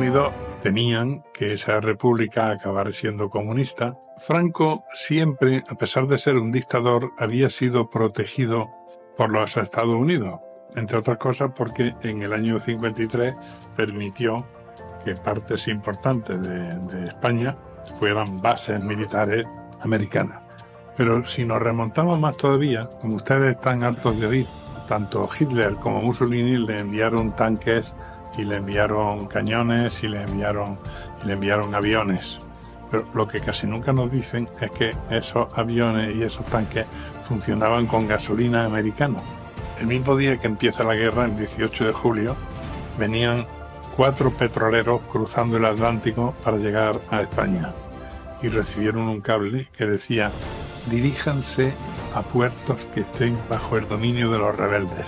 Unidos temían que esa república acabara siendo comunista. Franco siempre, a pesar de ser un dictador, había sido protegido por los Estados Unidos, entre otras cosas porque en el año 53 permitió que partes importantes de España fueran bases militares americanas. Pero si nos remontamos más todavía, como ustedes están hartos de oír, tanto Hitler como Mussolini le enviaron tanques y le enviaron cañones y le enviaron aviones. Pero lo que casi nunca nos dicen es que esos aviones y esos tanques funcionaban con gasolina americana. El mismo día que empieza la guerra, el 18 de julio, venían 4 petroleros cruzando el Atlántico para llegar a España y recibieron un cable que decía: diríjanse a puertos que estén bajo el dominio de los rebeldes.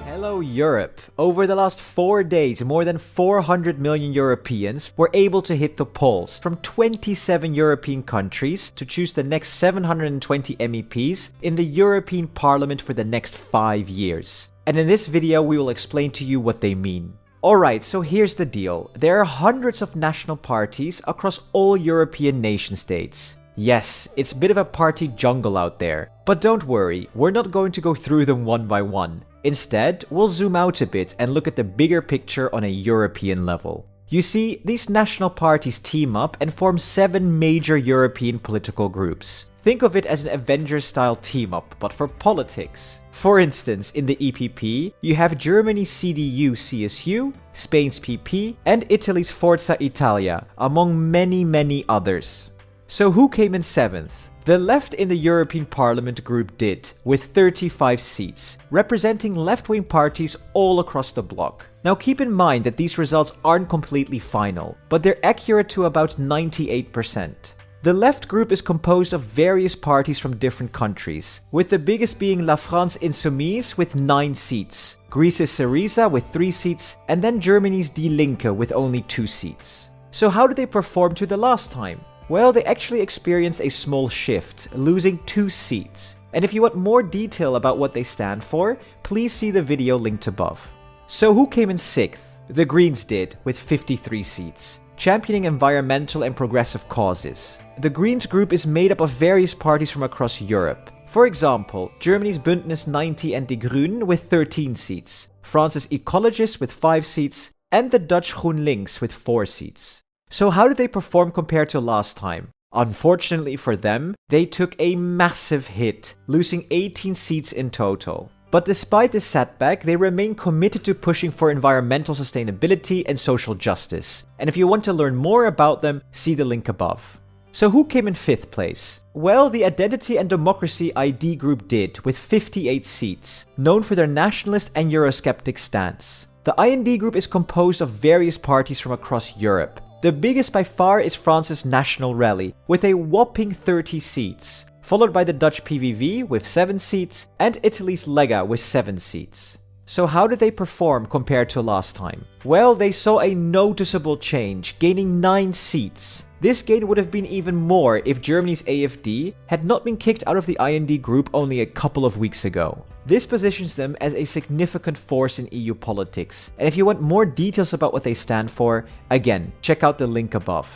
Hello Europe! Over the last 4 days, more than 400 million Europeans were able to hit the polls from 27 European countries to choose the next 720 MEPs in the European Parliament for the next 5 years. And in this video we will explain to you what they mean. Alright, so here's the deal. There are hundreds of national parties across all European nation states. Yes, it's a bit of a party jungle out there, but don't worry, we're not going to go through them one by one. Instead, we'll zoom out a bit and look at the bigger picture on a European level. You see, these national parties team up and form 7 major European political groups. Think of it as an Avengers-style team-up, but for politics. For instance, in the EPP, you have Germany's CDU-CSU, Spain's PP, and Italy's Forza Italia, among many others. So who came in 7th? The left in the European Parliament group did, with 35 seats, representing left-wing parties all across the bloc. Now keep in mind that these results aren't completely final, but they're accurate to about 98%. The left group is composed of various parties from different countries, with the biggest being La France Insoumise with 9 seats, Greece's Syriza with 3 seats, and then Germany's Die Linke with only 2 seats. So how did they perform to the last time? Well, they actually experienced a small shift, losing 2 seats. And if you want more detail about what they stand for, please see the video linked above. So who came in 6th? The Greens did, with 53 seats, championing environmental and progressive causes. The Greens group is made up of various parties from across Europe. For example, Germany's Bündnis 90 and Die Grünen with 13 seats, France's Ecologists with 5 seats, and the Dutch GroenLinks with 4 seats. So how did they perform compared to last time? Unfortunately for them, they took a massive hit, losing 18 seats in total. But despite this setback, they remain committed to pushing for environmental sustainability and social justice. And if you want to learn more about them, see the link above. So who came in 5th place? Well, the Identity and Democracy ID group did, with 58 seats, known for their nationalist and Eurosceptic stance. The IND group is composed of various parties from across Europe. The biggest by far is France's National Rally, with a whopping 30 seats, followed by the Dutch PVV with 7 seats, and Italy's Lega with 7 seats. So how did they perform compared to last time? Well, they saw a noticeable change, gaining 9 seats. This gain would have been even more if Germany's AfD had not been kicked out of the IND group only a couple of weeks ago. This positions them as a significant force in EU politics, and if you want more details about what they stand for, again, check out the link above.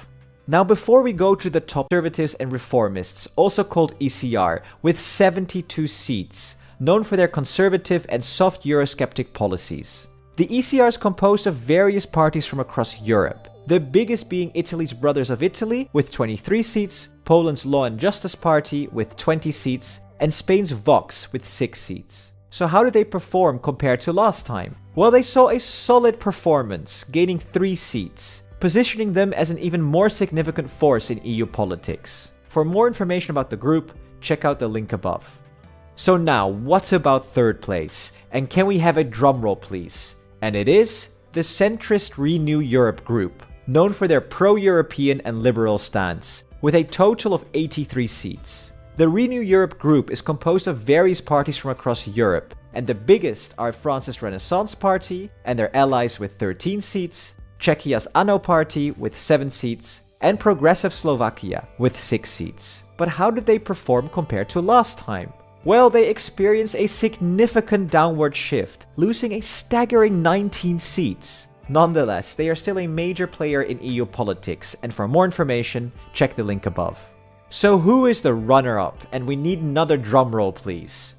Now before we go to the top, Conservatives and Reformists, also called ECR, with 72 seats, known for their conservative and soft Eurosceptic policies. The ECR is composed of various parties from across Europe, the biggest being Italy's Brothers of Italy with 23 seats, Poland's Law and Justice Party with 20 seats, and Spain's Vox with 6 seats. So how did they perform compared to last time? Well, they saw a solid performance, gaining 3 seats, positioning them as an even more significant force in EU politics. For more information about the group, check out the link above. So now, what about 3rd place? And can we have a drumroll please? And it is the centrist Renew Europe group, known for their pro-European and liberal stance, with a total of 83 seats. The Renew Europe group is composed of various parties from across Europe, and the biggest are France's Renaissance Party and their allies with 13 seats, Czechia's ANO Party with 7 seats, and Progressive Slovakia with 6 seats. But how did they perform compared to last time? Well, they experienced a significant downward shift, losing a staggering 19 seats. Nonetheless, they are still a major player in EU politics, and for more information, check the link above. So who is the runner-up? And we need another drumroll, please.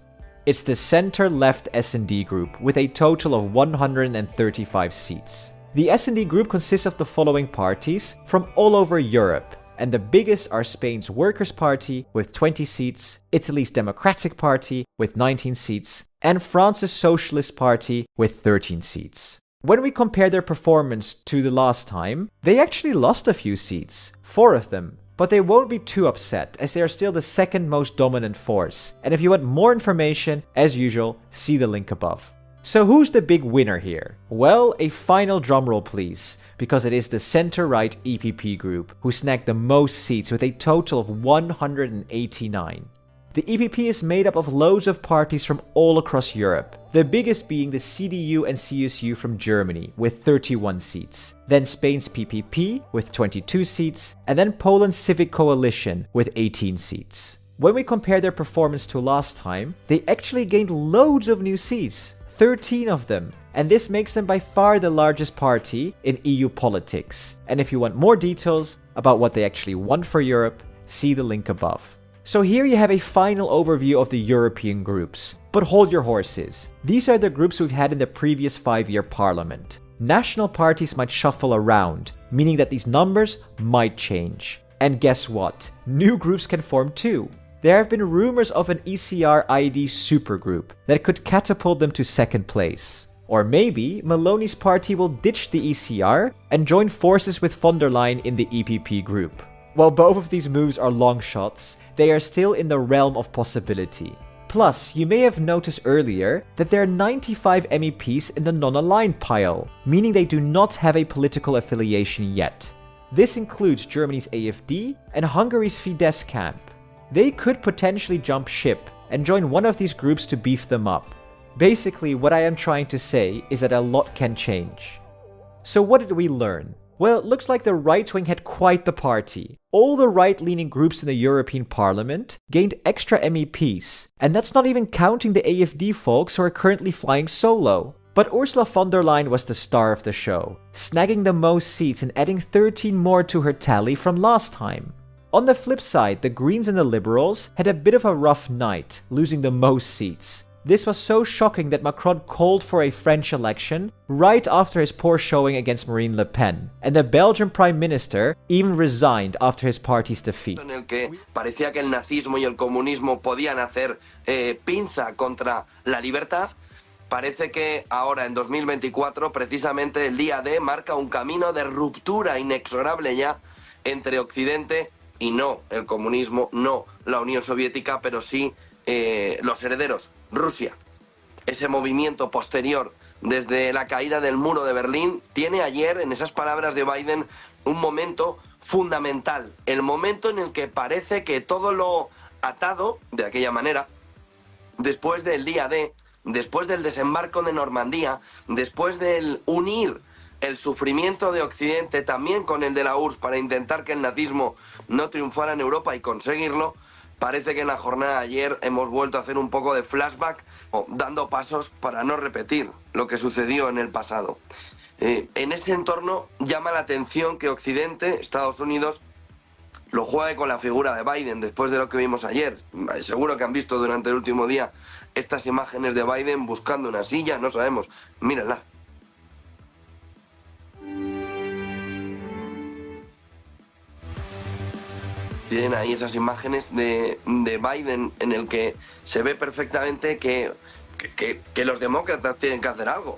It's the center-left S&D group, with a total of 135 seats. The S&D group consists of the following parties from all over Europe, and the biggest are Spain's Workers' Party with 20 seats, Italy's Democratic Party with 19 seats, and France's Socialist Party with 13 seats. When we compare their performance to the last time, they actually lost a few seats, 4 of them. But they won't be too upset, as they are still the second most dominant force. And if you want more information, as usual, see the link above. So who's the big winner here? Well, a final drumroll please, because it is the center-right EPP group, who snagged the most seats with a total of 189. The EPP is made up of loads of parties from all across Europe, the biggest being the CDU and CSU from Germany with 31 seats, then Spain's PPP with 22 seats, and then Poland's Civic Coalition with 18 seats. When we compare their performance to last time, they actually gained loads of new seats, 13 of them, and this makes them by far the largest party in EU politics. And if you want more details about what they actually want for Europe, see the link above. So here you have a final overview of the European groups. But hold your horses. These are the groups we've had in the previous 5-year parliament. National parties might shuffle around, meaning that these numbers might change. And guess what? New groups can form too. There have been rumors of an ECR ID supergroup that could catapult them to second place. Or maybe Meloni's party will ditch the ECR and join forces with von der Leyen in the EPP group. While both of these moves are long shots, they are still in the realm of possibility. Plus, you may have noticed earlier that there are 95 MEPs in the non-aligned pile, meaning they do not have a political affiliation yet. This includes Germany's AfD and Hungary's Fidesz camp. They could potentially jump ship and join one of these groups to beef them up. Basically, what I am trying to say is that a lot can change. So what did we learn? Well, it looks like the right wing had quite the party. All the right-leaning groups in the European Parliament gained extra MEPs, and that's not even counting the AfD folks who are currently flying solo. But Ursula von der Leyen was the star of the show, snagging the most seats and adding 13 more to her tally from last time. On the flip side, the Greens and the Liberals had a bit of a rough night, losing the most seats. This was so shocking that Macron called for a French election right after his poor showing against Marine Le Pen, and the Belgian Prime Minister even resigned after his party's defeat. En el que parecía que el nazismo y el comunismo podían hacer pinza contra la libertad, parece que ahora en 2024 precisamente el día D marca un camino de ruptura inexorable ya entre Occidente y no el comunismo, no la Unión Soviética, pero sí los herederos, Rusia. Ese movimiento posterior desde la caída del muro de Berlín tiene ayer, en esas palabras de Biden, un momento fundamental. El momento en el que parece que todo lo atado, de aquella manera, después del día D, después del desembarco de Normandía, después del unir el sufrimiento de Occidente también con el de la URSS para intentar que el nazismo no triunfara en Europa y conseguirlo, parece que en la jornada de ayer hemos vuelto a hacer un poco de flashback, dando pasos para no repetir lo que sucedió en el pasado. En ese entorno llama la atención que Occidente, Estados Unidos, lo juegue con la figura de Biden después de lo que vimos ayer. Seguro que han visto durante el último día estas imágenes de Biden buscando una silla, no sabemos, mírenla. Tienen ahí esas imágenes de Biden en el que se ve perfectamente que los demócratas tienen que hacer algo.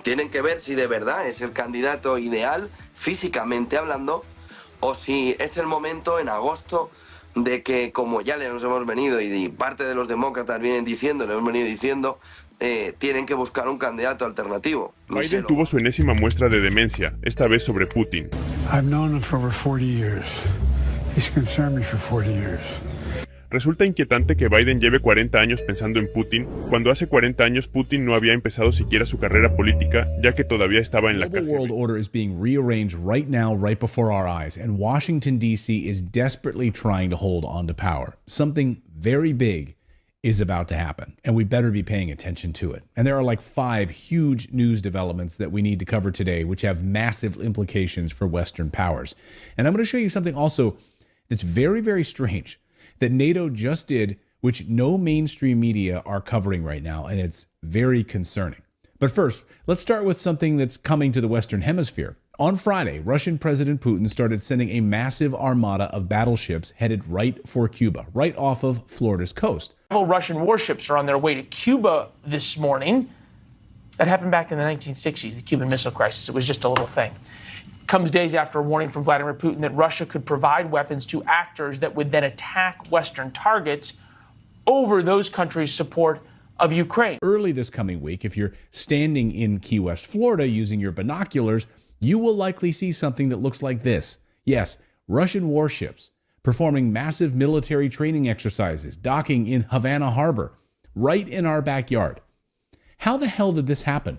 Tienen que ver si de verdad es el candidato ideal, físicamente hablando, o si es el momento en agosto de que, como ya les hemos venido y parte de los demócratas vienen diciendo, le hemos venido diciendo, tienen que buscar un candidato alternativo. Biden tuvo su enésima muestra de demencia, esta vez sobre Putin. I've known him for over 40 years. He's concerned me for 40 years. Resulta inquietante que Biden lleve 40 años pensando en Putin, cuando hace 40 años Putin no había empezado siquiera su carrera política, ya que todavía estaba en la The world order is being rearranged right now, right before our eyes, and Washington, D.C. is desperately trying to hold on to power. Something very big is about to happen, and we better be paying attention to it. And there are like 5 huge news developments that we need to cover today, which have massive implications for Western powers. And I'm going to show you something also that's very, very strange that NATO just did, which no mainstream media are covering right now, and it's very concerning. But first, let's start with something that's coming to the Western Hemisphere. On Friday, Russian President Putin started sending a massive armada of battleships headed right for Cuba, right off of Florida's coast. Several Russian warships are on their way to Cuba this morning. That happened back in the 1960s, the Cuban Missile Crisis. It was just a little thing. Comes days after a warning from Vladimir Putin that Russia could provide weapons to actors that would then attack Western targets over those countries' support of Ukraine. Early this coming week, if you're standing in Key West, Florida, using your binoculars, you will likely see something that looks like this. Yes, Russian warships performing massive military training exercises, docking in Havana Harbor, right in our backyard. How the hell did this happen?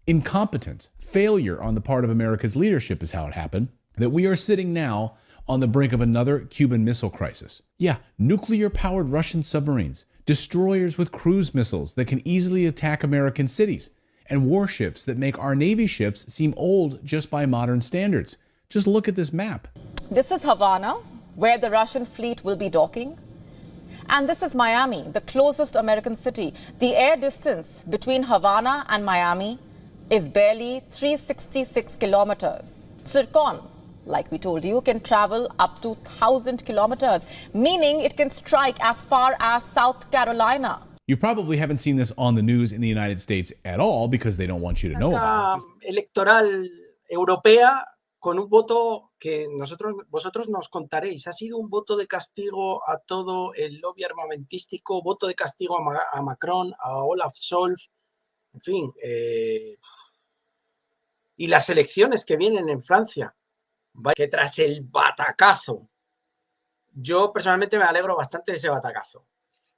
Incompetence, failure on the part of America's leadership is how it happened, that we are sitting now on the brink of another Cuban Missile Crisis. Yeah, nuclear-powered Russian submarines, destroyers with cruise missiles that can easily attack American cities, and warships that make our Navy ships seem old just by modern standards. Just look at this map. This is Havana, where the Russian fleet will be docking. And this is Miami, the closest American city. The air distance between Havana and Miami is barely 366 kilometers. Zircon, like we told you, can travel up to 1,000 kilometers, meaning it can strike as far as South Carolina. You probably haven't seen this on the news in the United States at all because they don't want you to know about it. Electoral europea con un voto que vosotros nos contaréis. Ha sido un voto de castigo a todo el lobby armamentístico, voto de castigo a Macron, a Olaf Scholz, en fin. Y las elecciones que vienen en Francia, que tras el batacazo, yo personalmente me alegro bastante de ese batacazo.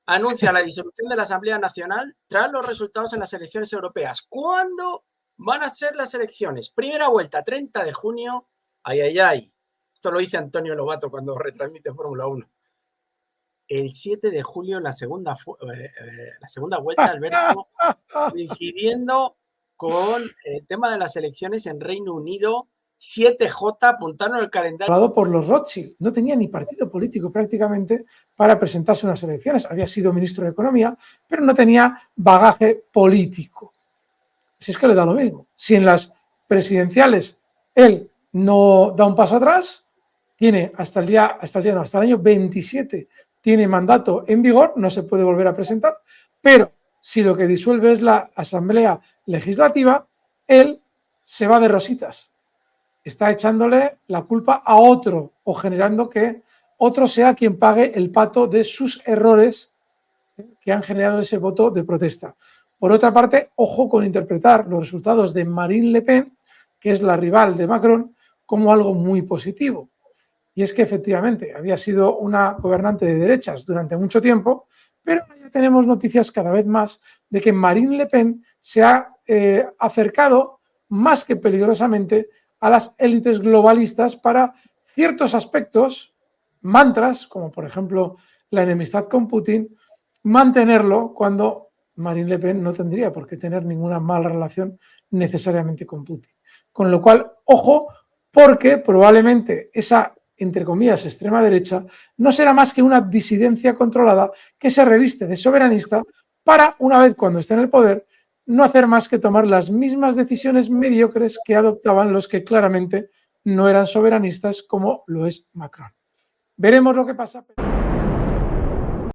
Anuncia la disolución de la Asamblea Nacional tras los resultados en las elecciones europeas. ¿Cuándo van a ser las elecciones? Primera vuelta, 30 de junio. Ay, ay, ay. Esto lo dice Antonio Lobato cuando retransmite Fórmula 1. El 7 de julio, la segunda vuelta, Alberto, coincidiendo con el tema de las elecciones en Reino Unido. 7J, apuntaron el calendario. Por los Rothschild, no tenía ni partido político prácticamente para presentarse a unas elecciones. Había sido ministro de Economía, pero no tenía bagaje político. Si es que le da lo mismo. Si en las presidenciales él no da un paso atrás, tiene hasta el año 27 tiene mandato en vigor, no se puede volver a presentar, pero si lo que disuelve es la Asamblea Legislativa, él se va de rositas. Está echándole la culpa a otro o generando que otro sea quien pague el pato de sus errores que han generado ese voto de protesta. Por otra parte, ojo con interpretar los resultados de Marine Le Pen, que es la rival de Macron, como algo muy positivo. Y es que efectivamente había sido una gobernante de derechas durante mucho tiempo, pero ya tenemos noticias cada vez más de que Marine Le Pen se ha acercado más que peligrosamente a las élites globalistas para ciertos aspectos, mantras, como por ejemplo la enemistad con Putin, mantenerlo cuando Marine Le Pen no tendría por qué tener ninguna mala relación necesariamente con Putin. Con lo cual, ojo, porque probablemente esa, entre comillas, extrema derecha no será más que una disidencia controlada que se reviste de soberanista para, una vez cuando esté en el poder, no hacer más que tomar las mismas decisiones mediocres que adoptaban los que claramente no eran soberanistas como lo es Macron. Veremos lo que pasa.